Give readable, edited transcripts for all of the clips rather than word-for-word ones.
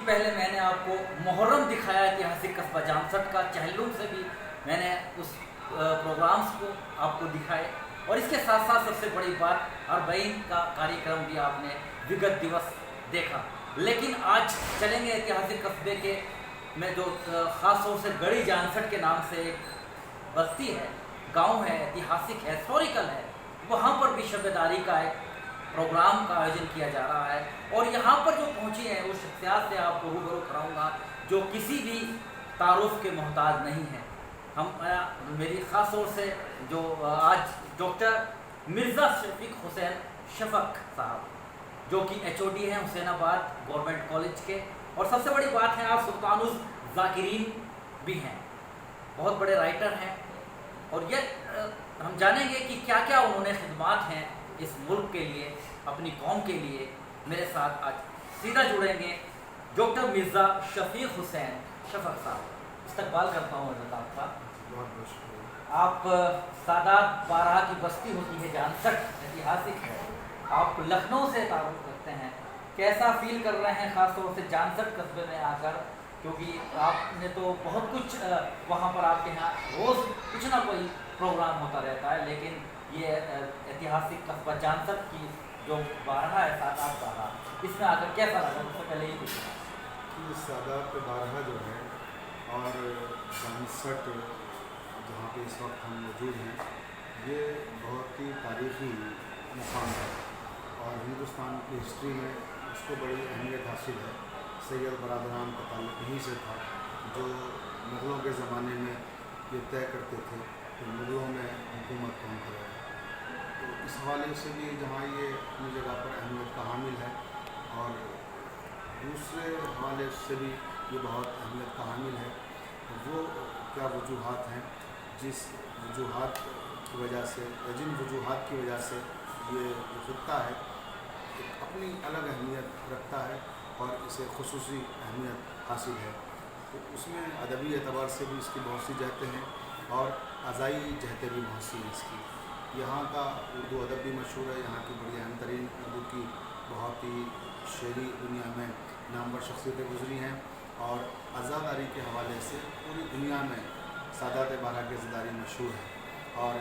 पहले मैंने आपको मुहर्रम दिखाया ऐतिहासिक कस्बा जानसठ का, चहलुम से भी मैंने उस प्रोग्राम्स को आपको दिखाए, और इसके साथ साथ सबसे बड़ी बात अर्बईन का कार्यक्रम भी आपने विगत दिवस देखा। लेकिन आज चलेंगे ऐतिहासिक कस्बे के में जो ख़ास तौर से गढ़ी जानसठ के नाम से एक बस्ती है, गांव है, ऐतिहासिक है, हिस्टोरिकल है, वहाँ पर भी शबेदारी का एक प्रोग्राम का आयोजन किया जा रहा है। और यहाँ पर जो पहुँची हैं उस शख्सियत से आपको रूबरू कराऊँगा जो किसी भी तारुफ के मोहताज नहीं है। मेरी ख़ास तौर से जो आज डॉक्टर मिर्ज़ा शफीक हुसैन शफक साहब जो कि HOD हैं हुसैनाबाद गवर्नमेंट कॉलेज के, और सबसे बड़ी बात है आप सुल्तानुल ज़ाकिरीन भी हैं, बहुत बड़े राइटर हैं, और ये हम जानेंगे कि क्या क्या उन्होंने खिदमात हैं इस मुल्क के लिए, अपनी कौम के लिए। मेरे साथ आज सीधा जुड़ेंगे डॉक्टर मिर्ज़ा शफीक हुसैन शफक साहब। इस्तकबाल करता हूँ हज़रत आपका। बहुत बहुत शुक्रिया। आप सादात बारह की बस्ती होती है जानसठ, ऐतिहासिक है, आप लखनऊ से ताल्लुक़ रखते हैं, कैसा फील कर रहे हैं ख़ास तौर से जानसठ कस्बे में आकर, क्योंकि आपने तो बहुत कुछ वहाँ पर आपके यहाँ रोज़ कुछ ना कोई प्रोग्राम होता रहता है, लेकिन ये ऐतिहासिक कस्बा जानसठ की जो बारह है, सादात बारह, इसमें आकर कैसा लगा? सबसे पहले ये पूछना कि सादात बारह जो है और जानसठ जहाँ पे इस वक्त हम मौजूद हैं, ये बहुत ही तारीख़ी मुकाम है और हिंदुस्तान की हिस्ट्री में उसको बड़ी अहमियत हासिल है। सैयद बरादरान का ताल्लुक़ यहीं से था, जो मुग़लों के ज़माने में ये तय करते थे कि मुग़लों में हुकूमत कौन करेगा। तो इस हवाले से भी जहाँ ये अपनी जगह पर अहमियत का हामिल है, और दूसरे हवाले से भी ये बहुत अहमियत का हामिल है। वो क्या वजूहात हैं जिस वजूहात की वजह से या जिन वजूहात की वजह से ये जो खित्ता है एक अपनी अलग अहमियत रखता है और इसे खुसूसी अहमियत हासिल है। तो उसमें अदबी एतबार से भी इसकी बहुत सी जहतें हैं और अज़ाई जहतें भी बहुत सी हैं इसकी। यहाँ का उर्दू अदब भी मशहूर है, यहाँ की बड़ी अहम तरीन उर्दू की बहुत ही शेरी दुनिया में नामवर शख्सियतें गुजरी हैं, और अज़ादारी के हवाले से पूरी दुनिया में सादात बारह की अज़ादारी मशहूर है। और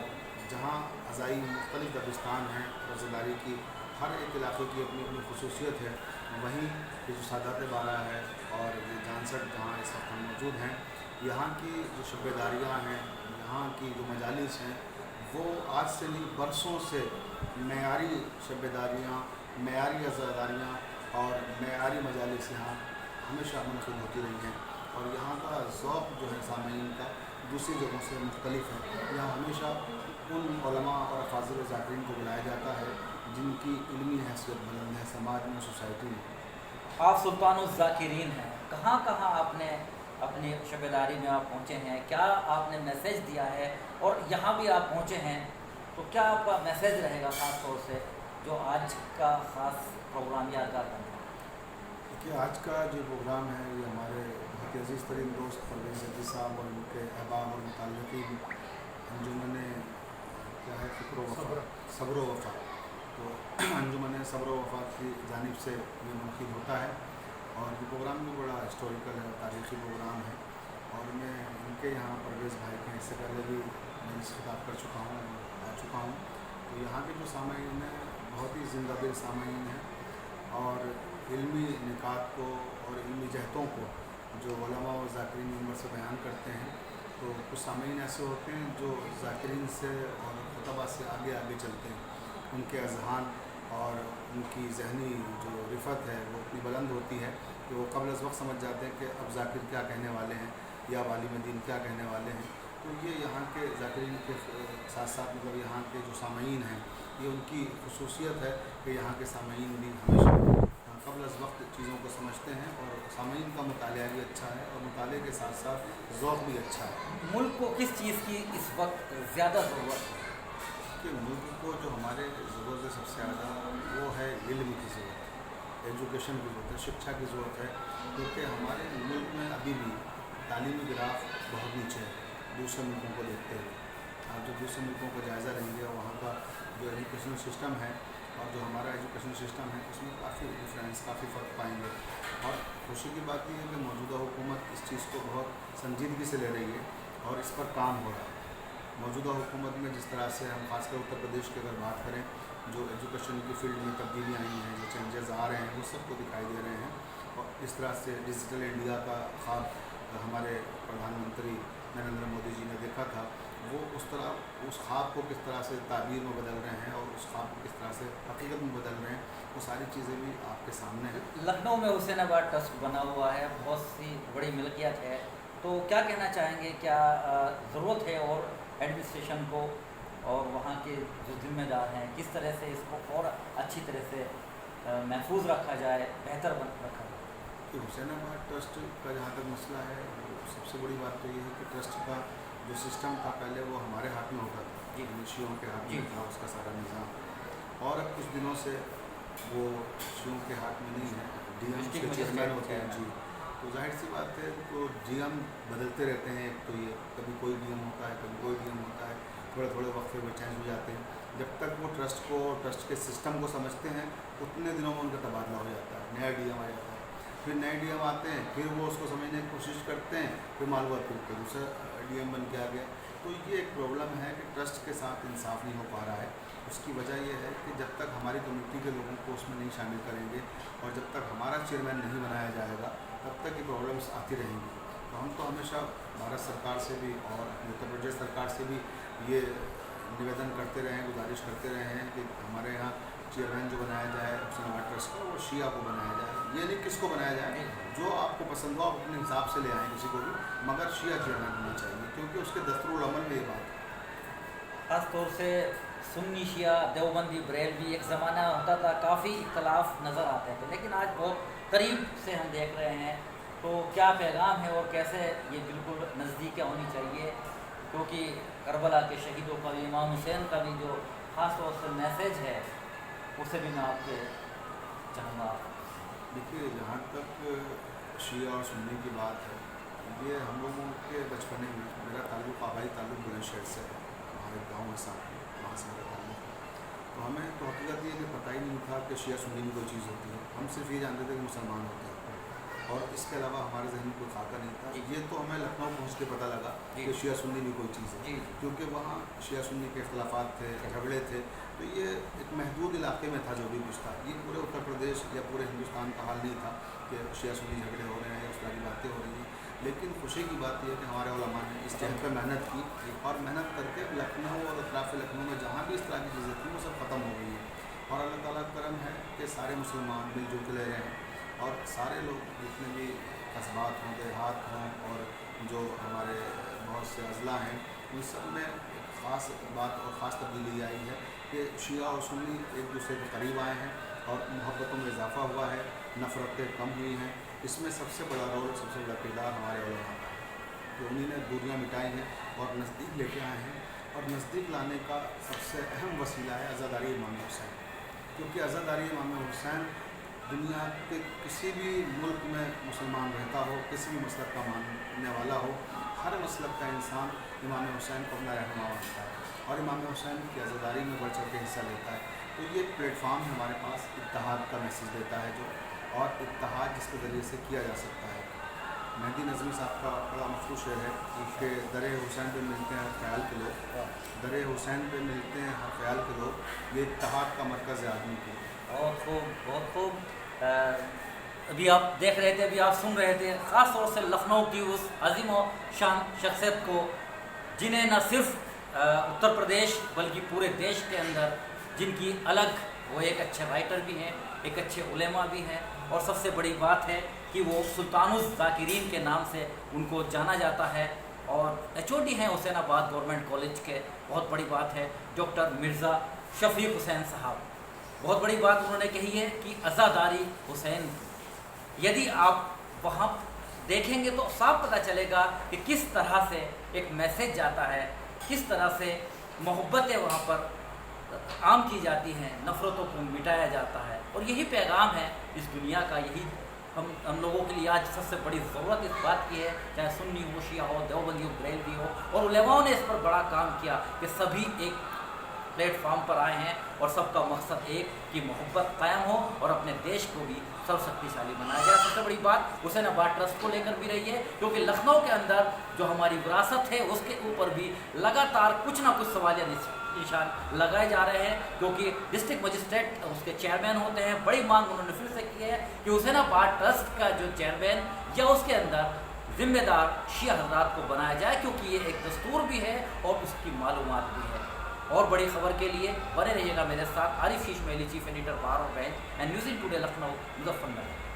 जहाँ अज़ाई मुख्तलिफ़ दबिस्तान हैं और अज़ादारी की हर एक इलाके की अपनी अपनी खसूसियत है, वहीं ये जो सादात बारह है और ये जानसठ जहाँ इस वक्त हम मौजूद हैं, यहाँ की जो शबेदारियाँ हैं, यहाँ की जो मजालिस हैं, वो आज से नहीं बरसों से मेयारी शबेदारियाँ, मेयारी अज़ादारियाँ और मेयारी मजालिस यहाँ हमेशा मुनक़िद होती रही हैं। और यहाँ का ज़ौक़ जो है सामीन का दूसरी जगहों से मुख्तलिफ है। यहाँ हमेशा उन उलमा और अफ़ाज़िल ज़ाकिरीन को बुलाया जाता है जिनकी इल्मी हैसियत बुलंद है समाज में, सोसाइटी में। आप सुल्तानुल ज़ाकिरीन हैं, कहाँ कहाँ आपने अपनी शबेदारी में आप पहुँचे हैं, क्या आपने मैसेज दिया है, और यहाँ भी आप पहुँचे हैं तो क्या आपका मैसेज रहेगा ख़ास तौर से जो आज का ख़ास प्रोग्राम यादगार बन रहा है? देखिए, आज का जो प्रोग्राम है ये हमारे बहुत ही अज़ीज़ तरीन दोस्त परवेज़ अज़ी साहब और उनके अहबाब और मुताल्लिक़ीन अंजुमन क्या है फ़िक्र वफ़ा सब्र वफ़ा, तो अंजुमन सब्र वफ़ा की जानिब से ये मुनक़िद होता है। और ये प्रोग्राम भी बड़ा हिस्टोरिकल है, तारीख़ी प्रोग्राम है, और मैं इनके यहाँ परवेज़ भाई के इससे पहले भी मैं इस खिताब कर चुका हूँ, आ चुका हूँ। तो यहाँ के जो सामाईन हैं बहुत ही ज़िंदा दिल सामाईन हैं, और इल्मी निकात को और इल्मी जहतों को जो उलमा और ज़ाकिरीन उम्र से बयान करते हैं, तो कुछ सामाईन ऐसे होते हैं जो ज़ाकिरीन से और खुतबा से आगे आगे चलते हैं, उनके अज़हान और उनकी ज़हनी जो रिफ़त है वो इतनी बुलंद होती है कि वो क़ब्ल अज़ वक्त समझ जाते हैं कि अब ज़ाकिर क्या कहने वाले हैं या वालिम दीन क्या कहने वाले हैं। तो ये यहाँ के ज़ाकिरीन के साथ साथ मतलब यहाँ के जो सामाईन हैं, ये उनकी खसूसियत है कि यहाँ के सामाईन भी हमेशा क़ब्ल अज़ वक्त चीज़ों को समझते हैं, और सामाईन का मुतालिया भी अच्छा है और मुताले के साथ साथ ज़ौक़ भी अच्छा है। मुल्क को किस चीज़ की इस वक्त ज़्यादा ज़रूरत है? कि मुल्क को जो हमारे ज़रूरत है सबसे ज़्यादा वो है इल्म की ज़रूरत है, एजुकेशन की ज़रूरत है, शिक्षा की ज़रूरत है, क्योंकि हमारे मुल्क में अभी भी तालीमी ग्राफ बहुत नीचे है दूसरे मुल्कों को देखते हुए। आप जब दूसरे मुल्कों का जायज़ा लेंगे और वहाँ का जो एजुकेशन सिस्टम है और जो हमारा एजुकेशन सिस्टम है उसमें काफ़ी डिफरेंस, काफ़ी फ़र्क पाएंगे। और खुशी की बात यह है कि मौजूदा हुकूमत इस चीज़ को बहुत संजीदगी से ले रही है और इस पर काम हो रहा है। मौजूदा हुकूमत में जिस तरह से हम खासकर उत्तर प्रदेश की अगर बात करें, जो एजुकेशन की फील्ड में तब्दीलियाँ आई हैं, जो चेंजेस आ रहे हैं, वो सबको दिखाई दे रहे हैं। और इस तरह से डिजिटल इंडिया का ख्वाब हमारे प्रधानमंत्री नरेंद्र मोदी जी ने देखा था, वो उस तरह उस ख्वाब को किस तरह से ताबीर में बदल रहे हैं और उस ख्वाब को किस तरह से हकीकत में बदल रहे हैं, वो सारी चीज़ें भी आपके सामने हैं। लखनऊ में हुसैनाबाद ट्रस्ट बना हुआ है, बहुत सी बड़ी मिल्कियत है, तो क्या कहना चाहेंगे, क्या ज़रूरत है और एडमिनिस्ट्रेशन को और वहाँ के जो जिम्मेदार हैं किस तरह से इसको और अच्छी तरह से महफूज रखा जाए, बेहतर रखा जाए? कि हुसैनाबाद ट्रस्ट का जहाँ तक मसला है, सबसे बड़ी बात तो ये है कि ट्रस्ट का जो सिस्टम था पहले वो हमारे हाथ में होता था, जी। शियों के हाथ जी। में था उसका सारा निज़ाम, और अब कुछ दिनों से वो शियों के हाथ में नहीं है, डीएम डिस्ट्रिक्ट के चेयरमैन होते हैं। मजिस्ट्रेट जी, तो जाहिर सी बात है, तो डीएम बदलते रहते हैं। एक तो ये कभी कोई डीएम होता है, कभी कोई डीएम होता है, थोड़े थोड़े वक्फे में चेंज हो जाते हैं। जब तक वो ट्रस्ट को, ट्रस्ट के सिस्टम को समझते हैं, उतने दिनों में उनका तबादला हो जाता है, नया डीएम आ जाता है, फिर नए डीएम आते हैं, फिर वो उसको समझने की कोशिश करते हैं, फिर मालूम फिर कोई दूसरा डीएम बन के आ गया। तो ये एक प्रॉब्लम है कि ट्रस्ट के साथ इंसाफ नहीं हो पा रहा है। उसकी वजह यह है कि जब तक हमारी कम्युनिटी के लोगों को उसमें नहीं शामिल करेंगे और जब तक हमारा चेयरमैन नहीं बनाया जाएगा, तब तक ये प्रॉब्लम्स आती रहेंगी। तो हम तो हमेशा भारत सरकार से भी और उत्तर प्रदेश सरकार से भी ये निवेदन करते रहे हैं, गुजारिश करते रहे हैं कि हमारे यहाँ चेयरमैन जो बनाया जाए हुसैनाबाद ट्रस्ट का, वो शिया को बनाया जाए। ये नहीं किसको बनाया जाए, जो आपको पसंद हो आप अपने हिसाब से ले आएँ किसी को भी, मगर शिया चेयरमैन होना चाहिए, क्योंकि उसके दस्तूर अमल में ये बात है। ख़ास तौर से सुन्नी शिया, देवबंदी, बरेलवी, एक ज़माना होता था काफ़ी इख्तलाफ नज़र आते थे, लेकिन आज बहुत करीब से हम देख रहे हैं। तो क्या पैगाम है और कैसे ये बिल्कुल नज़दीक होनी चाहिए, क्योंकि करबला के शहीदों का भी, इमाम हुसैन का भी जो ख़ास तौर से मैसेज है, उसे भी मैं आपके चाहूँगा। देखिए, जहाँ तक शिया और सुन्नी की बात है, ये हम लोगों के बचपने में, मेरा ताल्लुक़ आबाई ताल्लुक़ बुलंदशहर से है, हमारे गाँव में साथ में, वहाँ से मेरा ताल्लुक़ है। तो हमें तो हकीकत ये कि पता ही नहीं था कि शिया सुन्नी में कोई चीज़ होती है। हम सिर्फ ये जानते थे कि मुसलमान होते हैं, और इसके अलावा हमारे जहन में कोई खाका नहीं था। ये तो हमें लखनऊ पहुँच के पता लगा कि शिया सुन्नी भी कोई चीज़ है, क्योंकि वहाँ शिया सुन्नी के इख्तलाफात थे, झगड़े थे। तो ये एक महदूद इलाके में था जो भी कुछ था। ये पूरे उत्तर प्रदेश या पूरे हिंदुस्तान का हाल नहीं था कि शिया सुन्नी झगड़े हो रहे हैं या उस तरह की बातें हो रही हैं। लेकिन खुशी की बात यह है कि हमारे उलमा ने इस जहद पर मेहनत की, और मेहनत करके लखनऊ और अतराफ़ लखनऊ में जहाँ भी इस तरह की चीज़ें थी वो सब ख़त्म हो गई हैं। और अल्लाह ताला का करम है कि सारे मुसलमान मिलजुल के रह रहे हैं, और सारे लोग जितने भी कस्बात हों, देहात हों, और जो हमारे बहुत से अज़ला हैं, उन सब में एक ख़ास बात और ख़ास तब्दीली आई है कि शिया और सुन्नी एक दूसरे के करीब आए हैं और मोहब्बतों में इजाफ़ा हुआ है, नफ़रतें कम हुई हैं। इसमें सबसे बड़ा रोल, सबसे बड़ा किरदार हमारे उलमा का है कि उन्हीं ने दूरियाँ मिटाई हैं और नज़दीक लेके आए हैं। और नज़दीक लाने का सबसे अहम वसीला है अज़ादारी इमाम हुसैन, क्योंकि अज़ादारी इमाम हुसैन दुनिया के किसी भी मुल्क में मुसलमान रहता हो, किसी भी मसलक का मानने वाला हो, हर मसलक का इंसान इमाम हुसैन को अपना रहनुमा मानता है और इमाम हुसैन की अज़ादारी में बढ़ चढ़ के हिस्सा लेता है। तो ये प्लेटफार्म हमारे पास इत्तेहाद का मैसेज देता है, जो और इत्तेहाद जिसके ज़रिए से किया जा सकता है। मेहदी नज़मी साहब का बड़ा मशहूर शेर है कि दरे हुसैन पे मिलते हैं हर ख्याल के लोग, दरे हुसैन पे मिलते हैं हर ख्याल के लोग, ये इत्तेहाद का मरकज़ है आदमी के। बहुत खूब, बहुत खूब। अभी आप देख रहे थे, अभी आप सुन रहे थे, ख़ास तौर से लखनऊ की उस अजीम और शान शख्सियत को, जिन्हें न सिर्फ उत्तर प्रदेश बल्कि पूरे देश के अंदर, जिनकी अलग, वो एक अच्छे राइटर भी हैं, एक अच्छे उलेमा भी हैं, और सबसे बड़ी बात है कि वो सुल्तानुज़ ज़ाकिरीन के नाम से उनको जाना जाता है, और HOD हैं हुसैनाबाद गवर्नमेंट कॉलेज के। बहुत बड़ी बात है डॉक्टर मिर्ज़ा शफ़ीक़ हुसैन साहब, बहुत बड़ी बात उन्होंने कही है कि अज़ादारी हुसैन। यदि आप वहाँ देखेंगे तो साफ पता चलेगा कि किस तरह से एक मैसेज जाता है, किस तरह से मोहब्बतें वहाँ पर आम की जाती हैं, नफ़रतों को मिटाया जाता है। और यही पैगाम है इस दुनिया का, यही हम लोगों के लिए आज सबसे बड़ी ज़रूरत इस बात की है, चाहे सुन्नी हो, शिया हो, देवबंदी हो, बरेलवी हो, और उलेमाओं ने इस पर बड़ा काम किया कि सभी एक प्लेट फॉर्म पर आए हैं और सबका मकसद एक कि मोहब्बत कायम हो और अपने देश को भी सर्वशक्तिशाली बनाया जाए। सबसे बड़ी बात हुसैनाबाद ट्रस्ट को लेकर भी रही है, क्योंकि लखनऊ के अंदर जो हमारी विरासत है उसके ऊपर भी लगातार कुछ ना कुछ सवालिया निशान लगाए जा रहे हैं, क्योंकि डिस्ट्रिक्ट मजिस्ट्रेट उसके चेयरमैन होते हैं। बड़ी मांग उन्होंने फिर से की है कि हुसैनाबाद ट्रस्ट का जो चेयरमैन या उसके अंदर जिम्मेदार शिया हजरात को बनाया जाए, क्योंकि ये एक दस्तूर भी है और उसकी मालूमात भी है। और बड़ी खबर के लिए बने रहिएगा मेरे साथ। आरिफ शीश मेहली, चीफ एडिटर बार और bench and news in today Lucknow, Muzaffarnagar.